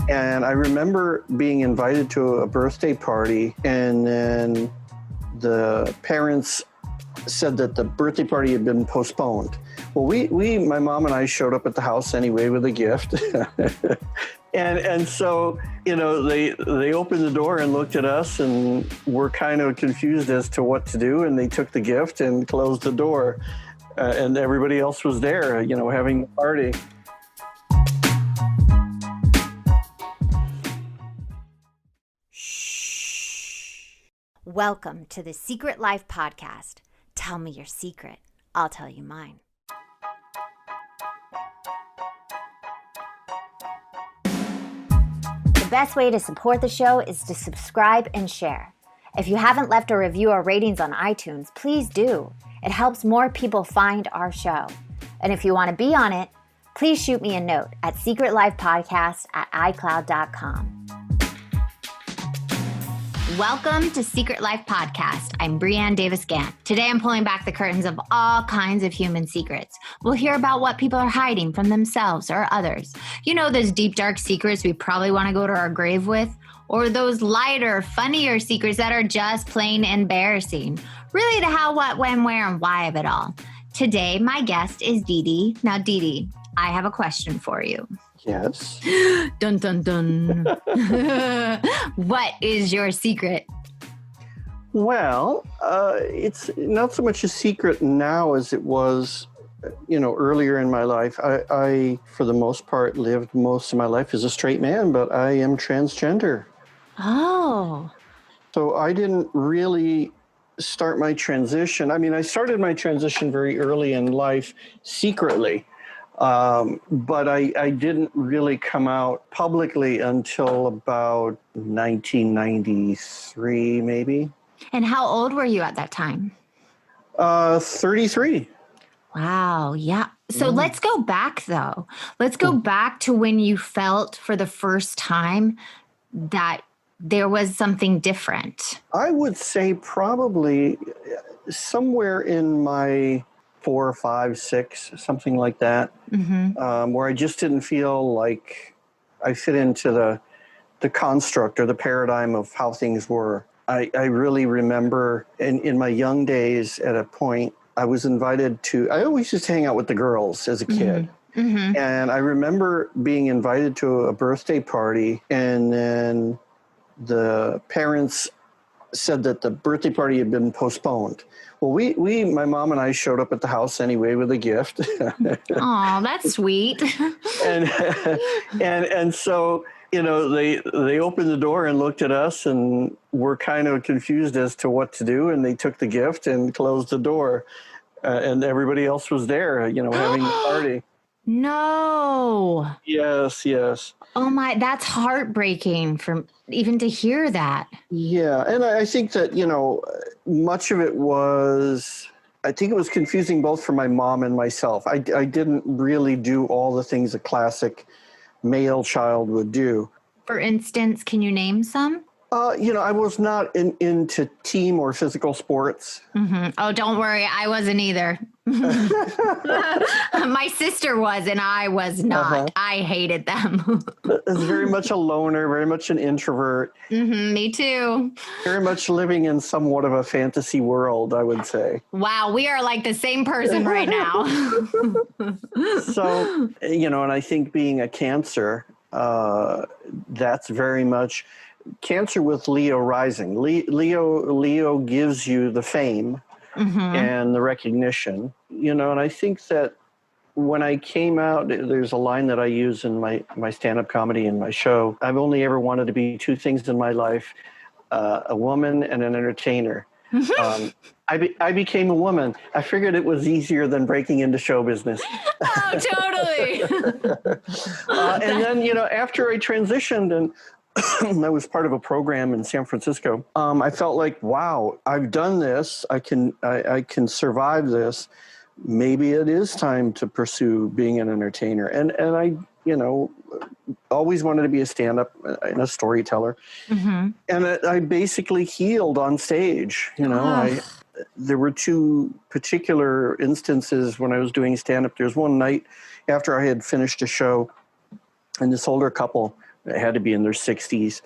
And I remember being invited to a birthday party, and then the parents said that the birthday party had been postponed. Well, my mom and I showed up at the house anyway with a gift. And so, they opened the door and looked at us and were kind of confused as to what to do. And they took the gift and closed the door. And everybody else was there, having a party. Welcome to the Secret Life Podcast. Tell me your secret. I'll tell you mine. The best way to support the show is to subscribe and share. If you haven't left a review or ratings on iTunes, please do. It helps more people find our show. And if you want to be on it, please shoot me a note at secretlifepodcast@icloud.com. Welcome to Secret Life Podcast. I'm Brianne Davis-Gant. Today I'm pulling back the curtains of all kinds of human secrets. We'll hear about what people are hiding from themselves or others. You know, those deep, dark secrets we probably want to go to our grave with? Or those lighter, funnier secrets that are just plain embarrassing. Really the how, what, when, where, and why of it all. Today, my guest is DeeDee. Now, DeeDee, I have a question for you. Yes. Dun, dun, dun. What is your secret? Well, it's not so much a secret now as it was, earlier in my life. I, for the most part, lived most of my life as a straight man, but I am transgender. Oh. So I didn't really start my transition. I mean, I started my transition very early in life secretly. But I didn't really come out publicly until about 1993, maybe. And how old were you at that time? 33. Wow. Yeah. So let's go back, though. Let's go back to when you felt for the first time that there was something different. I would say probably somewhere in my 4, 5, 6, something like that, where I just didn't feel like I fit into the construct or the paradigm of how things were. I really remember in my young days at a point, I was invited I always used to hang out with the girls as a kid. And I remember being invited to a birthday party, and then the parents said that the birthday party had been postponed. Well, my mom and I showed up at the house anyway with a gift. Oh, that's sweet. and so, they opened the door and looked at us and were kind of confused as to what to do. And they took the gift and closed the door. And everybody else was there, having a party. No. Yes. Oh my, that's heartbreaking even to hear that. Yeah. And I think that, much of it was confusing both for my mom and myself. I didn't really do all the things a classic male child would do. For instance, can you name some? I was not into team or physical sports. Oh, don't worry. I wasn't either. My sister was, and I was not. I hated them. I was very much a loner, very much an introvert. Me too. Very much living in somewhat of a fantasy world, I would say. Wow, we are like the same person right now. So, and I think being a Cancer, that's very much Cancer with Leo rising. Leo gives you the fame and the recognition, and I think that when I came out, there's a line that I use in my stand-up comedy in my show. I've only ever wanted to be two things in my life, a woman and an entertainer. I became a woman. I figured it was easier than breaking into show business. Oh, totally. And then, after I transitioned and I was part of a program in San Francisco, I felt like, wow, I've done this. I can survive this. Maybe it is time to pursue being an entertainer. And I, always wanted to be a stand-up and a storyteller. And I basically healed on stage. There were two particular instances when I was doing stand-up. There's one night after I had finished a show, and this older couple It had to be in their 60s,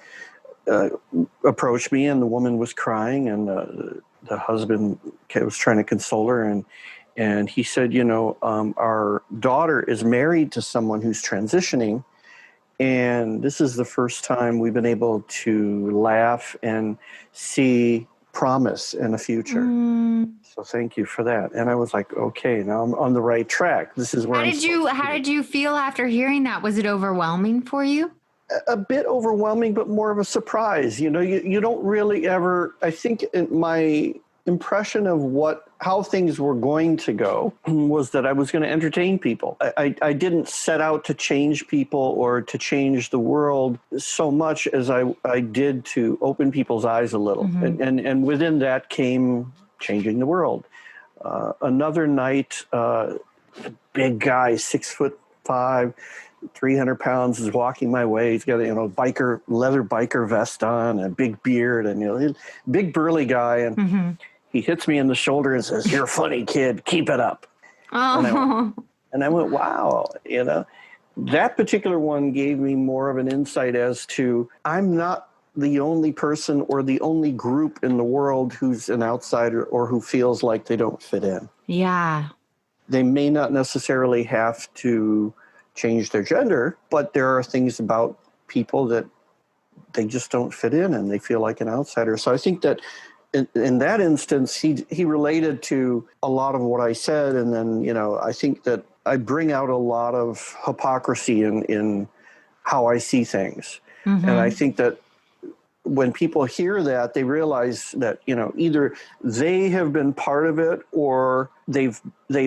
approached me, and the woman was crying, and the husband was trying to console her, and he said, our daughter is married to someone who's transitioning, and this is the first time we've been able to laugh and see promise in the future. So thank you for that. And I was like, okay, now I'm on the right track. This is where How did you feel after hearing that? Was it overwhelming for you? A bit overwhelming, but more of a surprise. You don't really ever, I think my impression of how things were going to go was that I was going to entertain people. I didn't set out to change people or to change the world so much as I did to open people's eyes a little. And within that came changing the world. Another night, big guy, 6'5", 300 pounds, is walking my way. He's got a leather biker vest on, a big beard, and big burly guy. And he hits me in the shoulder and says, "You're a funny kid. Keep it up." Oh. And I went, wow. That particular one gave me more of an insight as to I'm not the only person or the only group in the world who's an outsider or who feels like they don't fit in. Yeah. They may not necessarily have to change their gender, but there are things about people that they just don't fit in and they feel like an outsider. So I think that in that instance, he related to a lot of what I said. And then, I think that I bring out a lot of hypocrisy in how I see things. And I think that when people hear that, they realize that, either they have been part of it or they've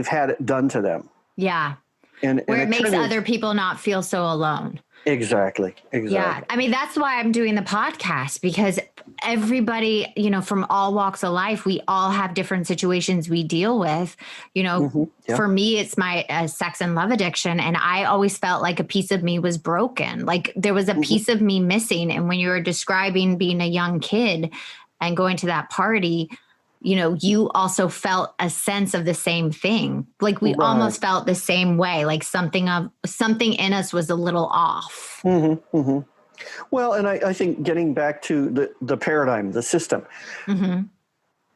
had it done to them. Yeah. And where it makes other people not feel so alone. Exactly. Yeah. I mean, that's why I'm doing the podcast, because everybody, from all walks of life, we all have different situations we deal with. For me, it's my sex and love addiction. And I always felt like a piece of me was broken. Like there was a piece of me missing. And when you were describing being a young kid and going to that party, you also felt a sense of the same thing. Like we almost felt the same way, like something in us was a little off. Well, and I think getting back to the paradigm, the system,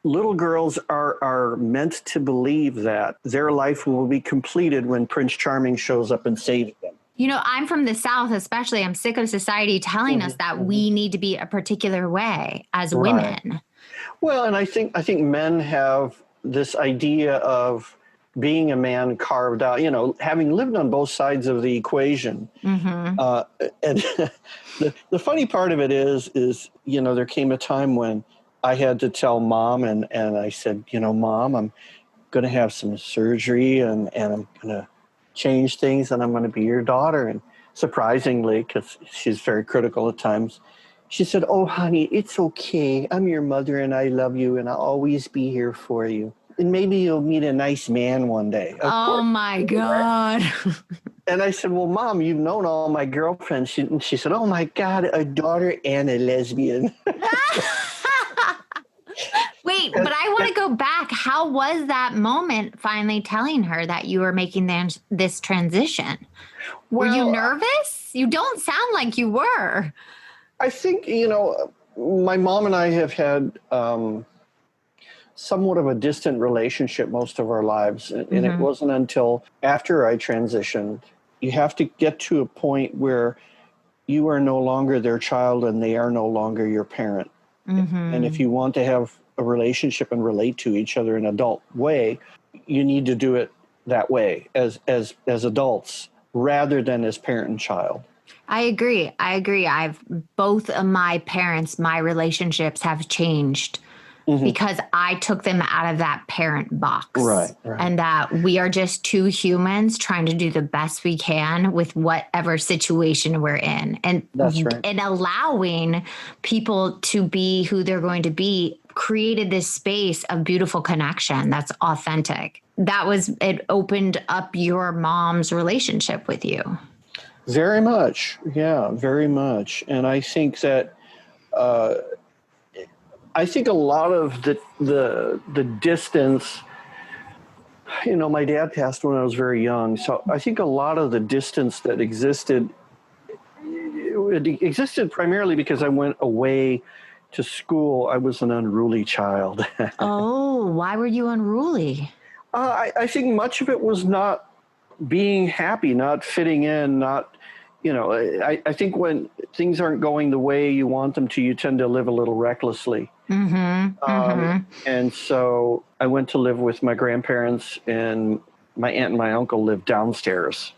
little girls are meant to believe that their life will be completed when Prince Charming shows up and saves them. I'm from the South, especially. I'm sick of society telling us that we need to be a particular way as women. Well, and I think men have this idea of being a man carved out, having lived on both sides of the equation. And the funny part of it is, there came a time when I had to tell Mom, and I said, Mom, I'm going to have some surgery and I'm going to change things and I'm going to be your daughter. And surprisingly, because she's very critical at times, she said, "Oh, honey, it's okay. I'm your mother and I love you and I'll always be here for you. And maybe you'll meet a nice man one day." Oh, my God. And I said, "Well, Mom, you've known all my girlfriends." She said, "Oh, my God, a daughter and a lesbian." Wait, but I want to go back. How was that moment finally telling her that you were making this transition? Were you nervous? You don't sound like you were. I think, my mom and I have had somewhat of a distant relationship most of our lives. And it wasn't until after I transitioned, you have to get to a point where you are no longer their child and they are no longer your parent. And if you want to have a relationship and relate to each other in an adult way, you need to do it that way as adults rather than as parent and child. I agree. Both of my parents, my relationships have changed because I took them out of that parent box. Right. And that we are just two humans trying to do the best we can with whatever situation we're in. And that's right. And allowing people to be who they're going to be created this space of beautiful connection that's authentic. It opened up your mom's relationship with you. Very much. Yeah, very much. And I think that I think a lot of the distance, my dad passed when I was very young. So I think a lot of the distance that existed, it existed primarily because I went away to school. I was an unruly child. Oh, why were you unruly? I think much of it was not being happy, not fitting in, not, I think when things aren't going the way you want them to, you tend to live a little recklessly. And so I went to live with my grandparents, and my aunt and my uncle lived downstairs.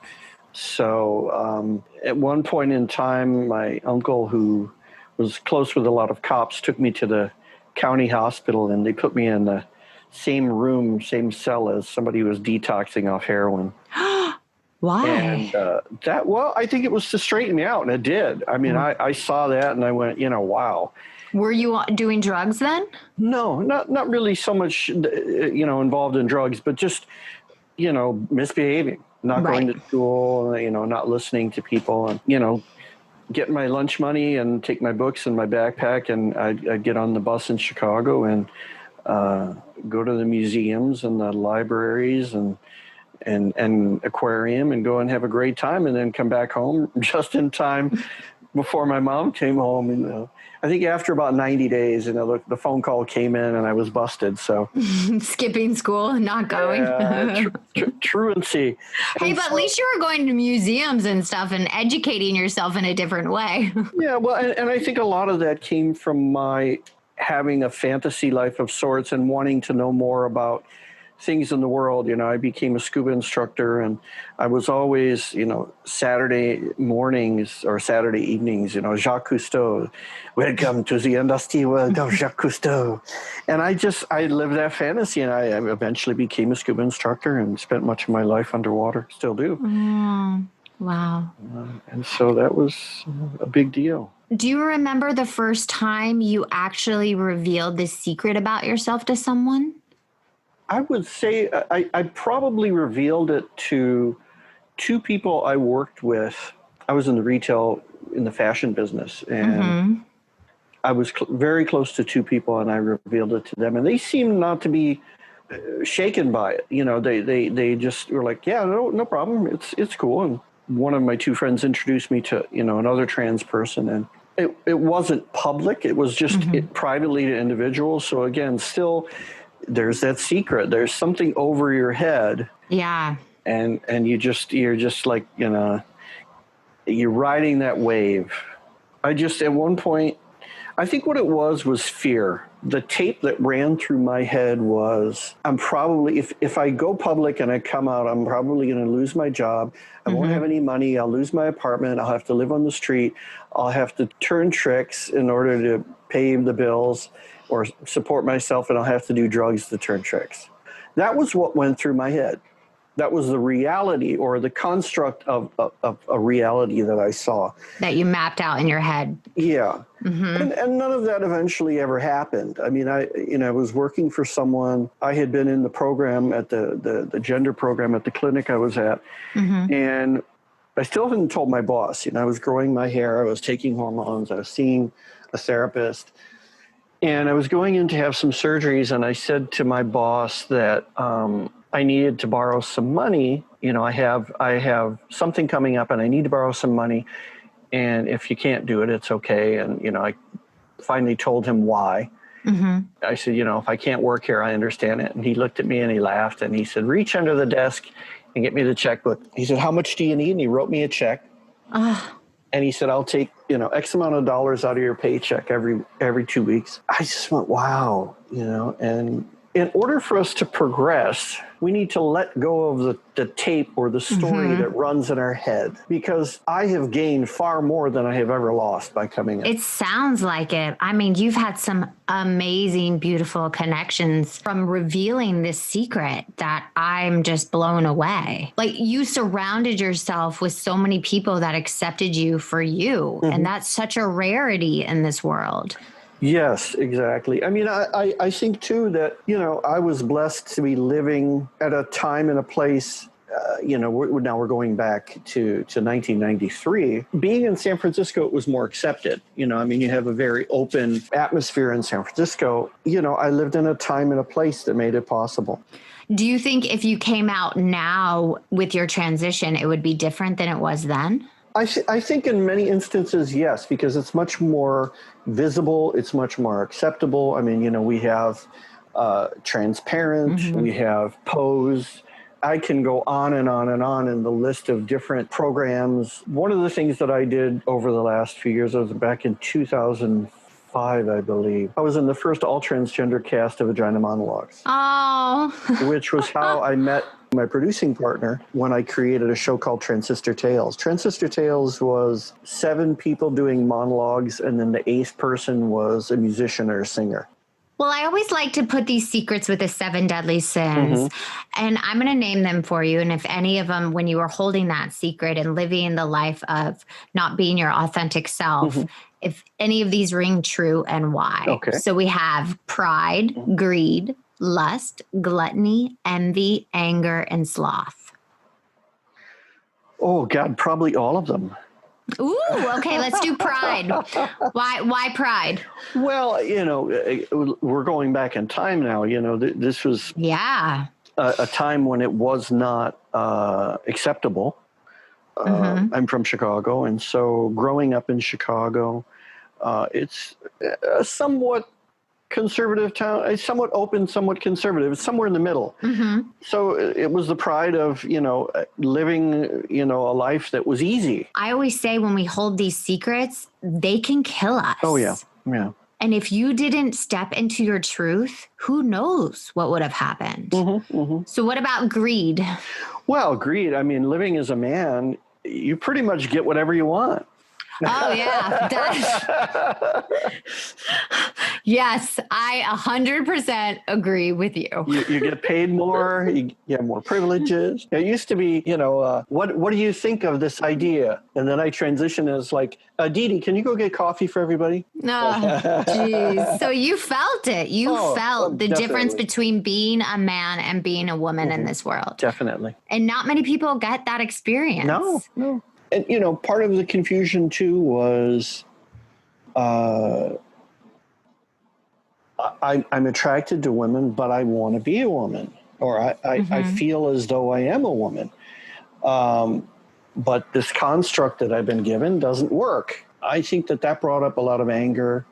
So at one point in time, my uncle, who was close with a lot of cops, took me to the county hospital, and they put me in the same room, same cell as somebody who was detoxing off heroin. Why? And I think it was to straighten me out, and it did. I mean, I saw that and I went, wow. Were you doing drugs then? No, not really so much, involved in drugs, but just, misbehaving, not going to school, not listening to people, and, get my lunch money and take my books and my backpack, and I'd get on the bus in Chicago and go to the museums and the libraries and aquarium and go and have a great time, and then come back home just in time before my mom came home. And I think after about 90 days, the phone call came in and I was busted. So skipping school and not going. Truancy. Hey, but at least you were going to museums and stuff and educating yourself in a different way. Yeah, well, and I think a lot of that came from my having a fantasy life of sorts and wanting to know more about things in the world. I became a scuba instructor, and I was always, Saturday mornings or Saturday evenings, Jacques Cousteau, welcome to the industry world of Jacques Cousteau. And I lived that fantasy, and I eventually became a scuba instructor and spent much of my life underwater, still do. Wow. And so that was a big deal. Do you remember the first time you actually revealed this secret about yourself to someone? I would say I probably revealed it to two people I worked with. I was in the fashion business, and I was very close to two people, and I revealed it to them, and they seemed not to be shaken by it. They just were like, yeah, no problem. It's cool. And one of my two friends introduced me to, another trans person, and it wasn't public. It was just privately to individuals. So again, still, there's that secret. There's something over your head. Yeah. And you're just like, you're riding that wave. At one point, I think what it was fear. The tape that ran through my head was, I'm probably, if I go public and I come out, I'm probably going to lose my job. I won't have any money. I'll lose my apartment. I'll have to live on the street. I'll have to turn tricks in order to pay the bills or support myself, and I'll have to do drugs to turn tricks. That was what went through my head. That was the reality, or the construct of a reality that I saw. That you mapped out in your head. Yeah. And none of that eventually ever happened. I mean, I was working for someone. I had been in the program at the gender program at the clinic I was at. And I still hadn't told my boss. I was growing my hair. I was taking hormones. I was seeing a therapist. And I was going in to have some surgeries, and I said to my boss that I needed to borrow some money. I have something coming up, and I need to borrow some money. And if you can't do it, it's okay. And, I finally told him why. I said, if I can't work here, I understand it. And he looked at me and he laughed, and he said, reach under the desk and get me the checkbook. He said, how much do you need? And he wrote me a check. And he said, I'll take, X amount of dollars out of your paycheck every 2 weeks. I just went, wow, and in order for us to progress, we need to let go of the tape or the story that runs in our head, because I have gained far more than I have ever lost by coming in. It sounds like it. I mean, you've had some amazing, beautiful connections from revealing this secret that I'm just blown away. Like, you surrounded yourself with so many people that accepted you for you. And that's such a rarity in this world. Yes, exactly. I mean, I think, too, that, I was blessed to be living at a time and a place, now we're going back to 1993. Being in San Francisco, it was more accepted. You have a very open atmosphere in San Francisco. I lived in a time and a place that made it possible. Do you think if you came out now with your transition, it would be different than it was then? I think in many instances, yes, because it's much more visible. It's much more acceptable. I mean, we have transparent, we have pose. I can go on and on and on in the list of different programs. One of the things that I did over the last few years, I was back in 2005, I believe. I was in the first all transgender cast of Vagina Monologues. Oh. Which was how I met my producing partner when I created a show called Transistor Tales. Transistor Tales was 7 people doing monologues, and then the 8th person was a musician or a singer. Well, I always like to put these secrets with the 7 deadly sins, and I'm going to name them for you. And if any of them, when you were holding that secret and living the life of not being your authentic self, if any of these ring true and why. Okay. So we have pride, greed, lust, gluttony, envy, anger, and sloth. Oh, God, probably all of them. Ooh, okay, let's do pride. Why pride? Well, we're going back in time now. This was a time when it was not acceptable. I'm from Chicago, and so growing up in Chicago, it's a somewhat conservative town, somewhat open, somewhat conservative. It's somewhere in the middle. So it was the pride of, living, a life that was easy. I always say when we hold these secrets, they can kill us. Oh, yeah. Yeah. And if you didn't step into your truth, who knows what would have happened? So what about greed? Well, greed, I mean, living as a man, you pretty much get whatever you want. Oh, yeah. Yes, I 100% agree with you. You get paid more, you get more privileges. It used to be, what do you think of this idea? And then I transitioned as like, DeeDee, can you go get coffee for everybody? Oh, geez. So you felt it. You felt the difference between being a man and being a woman in this world. Definitely. And not many people get that experience. No. And, part of the confusion, too, was I'm attracted to women, but I want to be a woman, or I feel as though I am a woman. But this construct that I've been given doesn't work. I think that brought up a lot of anger.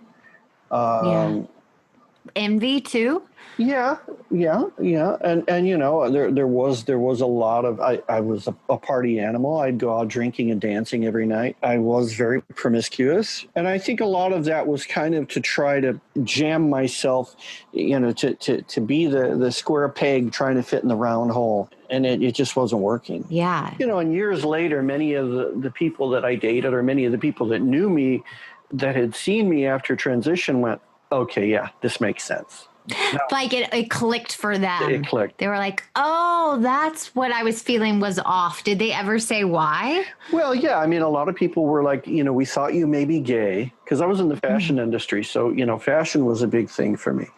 Envy, too? Yeah. And there was a lot of, I was a party animal. I'd go out drinking and dancing every night. I was very promiscuous. And I think a lot of that was kind of to try to jam myself, to be the square peg trying to fit in the round hole. And it just wasn't working. Yeah. And years later, many of the people that I dated, or many of the people that knew me, that had seen me after transition, went, okay, yeah, this makes sense. No. Like it clicked for them. It clicked. They were like, oh, that's what I was feeling was off. Did they ever say why? Well, yeah. I mean, a lot of people were like, we thought you may be gay, because I was in the fashion industry. So, fashion was a big thing for me.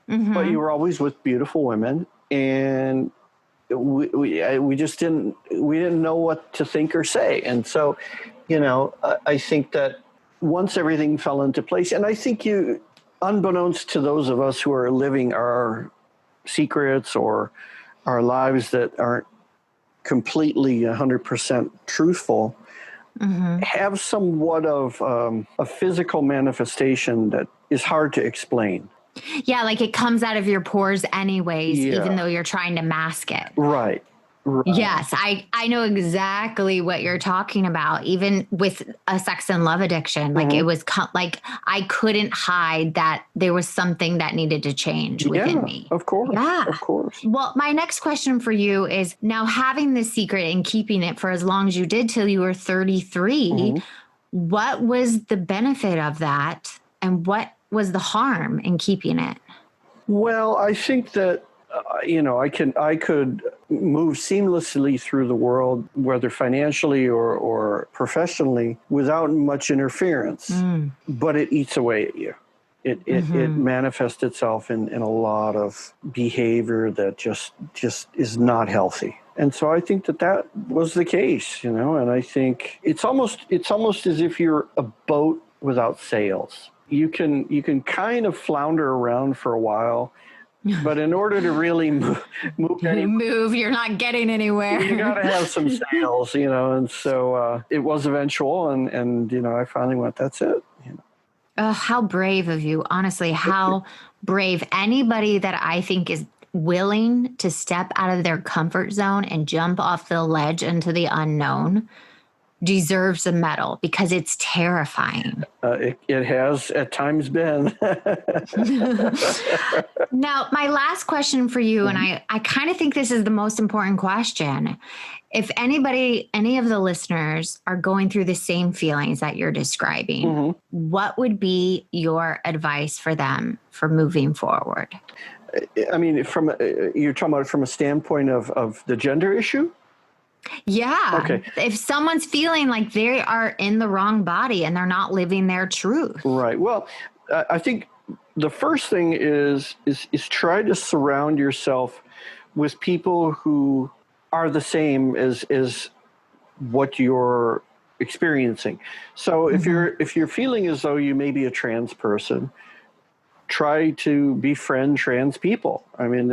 But you were always with beautiful women, and we just didn't know what to think or say. And so, I think that once everything fell into place, and I think unbeknownst to those of us who are living our secrets or our lives that aren't completely 100% truthful, have somewhat of a physical manifestation that is hard to explain. Yeah, like it comes out of your pores anyways, even though you're trying to mask it. Right. Yes, I know exactly what you're talking about. Even with a sex and love addiction, like it was like I couldn't hide that there was something that needed to change within me. Of course. Yeah, of course. Well, my next question for you is, now having this secret and keeping it for as long as you did till you were 33, what was the benefit of that, and what was the harm in keeping it? Well, I think that I could move seamlessly through the world, whether financially or professionally, without much interference. But it eats away at you. It manifests itself in a lot of behavior that just is not healthy. And so I think that was the case, and I think it's almost as if you're a boat without sails. You can kind of flounder around for a while, But in order to really move you're not getting anywhere. You got to have some sales, and so it was eventual, and I finally went, that's it. Oh, how brave of you. Honestly, how brave. Anybody that I think is willing to step out of their comfort zone and jump off the ledge into the unknown deserves a medal, because it's terrifying. It has at times been. Now, my last question for you, and I kind of think this is the most important question. If any of the listeners are going through the same feelings that you're describing, what would be your advice for them for moving forward? I mean, you're talking about it from a standpoint of the gender issue? Yeah. Okay. If someone's feeling like they are in the wrong body and they're not living their truth. Right. Well, I think the first thing is try to surround yourself with people who are the same as what you're experiencing. So if you're feeling as though you may be a trans person, try to befriend trans people. I mean,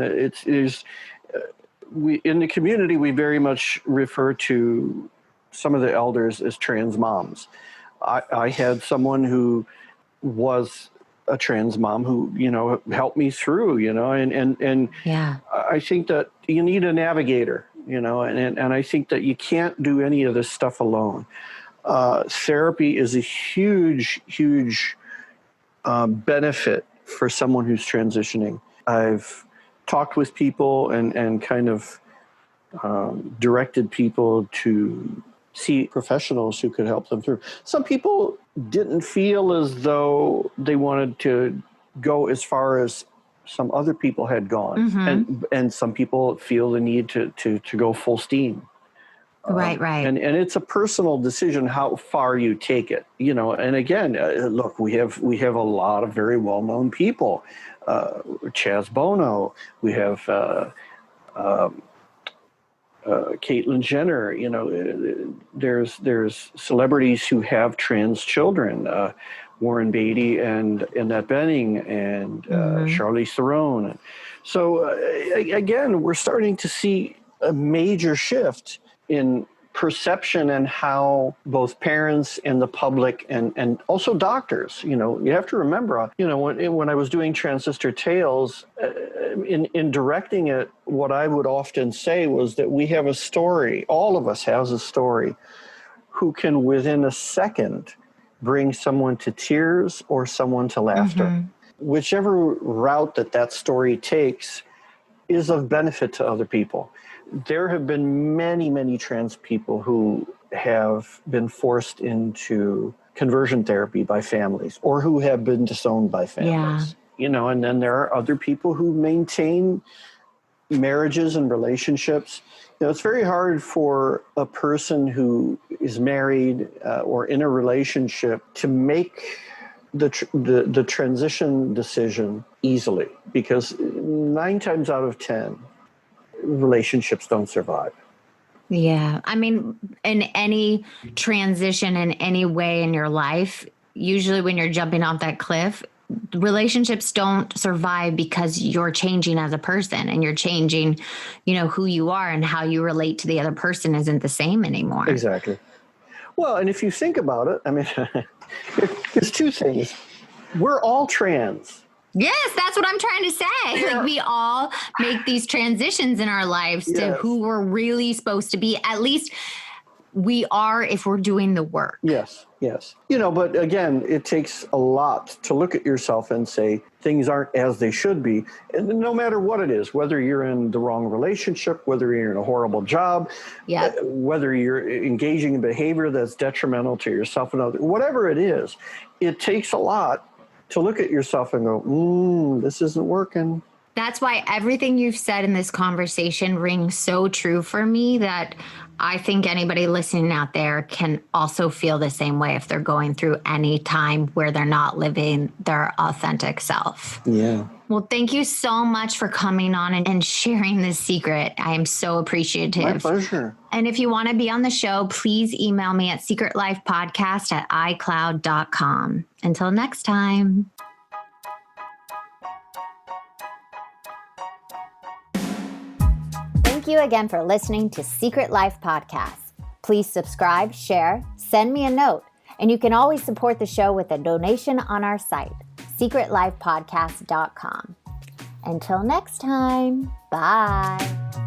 we in the community, we very much refer to some of the elders as trans moms. I had someone who was a trans mom who, helped me through, and yeah. I think that you need a navigator, and I think that you can't do any of this stuff alone. Therapy is a huge, huge benefit for someone who's transitioning. I've talked with people and kind of directed people to see professionals who could help them through. Some people didn't feel as though they wanted to go as far as some other people had gone. And some people feel the need to go full steam. Right. And it's a personal decision how far you take it, and again, look, we have a lot of very well-known people, Chaz Bono, we have Caitlyn Jenner, there's celebrities who have trans children, Warren Beatty and Annette Bening and Charlize Theron. So again, we're starting to see a major shift in perception and how both parents and the public and also doctors, you have to remember, when I was doing Transistor Tales, in directing it, what I would often say was that we have a story, all of us has a story, who can within a second bring someone to tears or someone to laughter. Whichever route that story takes is of benefit to other people. There have been many, many trans people who have been forced into conversion therapy by families or who have been disowned by families. And then there are other people who maintain marriages and relationships. It's very hard for a person who is married or in a relationship to make the transition decision easily, because 9 times out of 10, relationships don't survive. Yeah. I mean, in any transition in any way in your life, usually when you're jumping off that cliff, relationships don't survive because you're changing as a person and you're changing, who you are, and how you relate to the other person isn't the same anymore. Exactly. Well, and if you think about it, I mean, there's 2 things. We're all trans. Yes, that's what I'm trying to say. Like, we all make these transitions in our lives to who we're really supposed to be. At least we are if we're doing the work. Yes. But again, it takes a lot to look at yourself and say things aren't as they should be. And no matter what it is, whether you're in the wrong relationship, whether you're in a horrible job, whether you're engaging in behavior that's detrimental to yourself and others, whatever it is, it takes a lot to look at yourself and go, this isn't working. That's why everything you've said in this conversation rings so true for me, that I think anybody listening out there can also feel the same way if they're going through any time where they're not living their authentic self. Yeah. Well, thank you so much for coming on and sharing this secret. I am so appreciative. My pleasure. And if you want to be on the show, please email me at secretlifepodcast@icloud.com. Until next time. Thank you again for listening to Secret Life Podcast. Please subscribe, share, send me a note, and you can always support the show with a donation on our site, secretlifepodcast.com. Until next time, bye.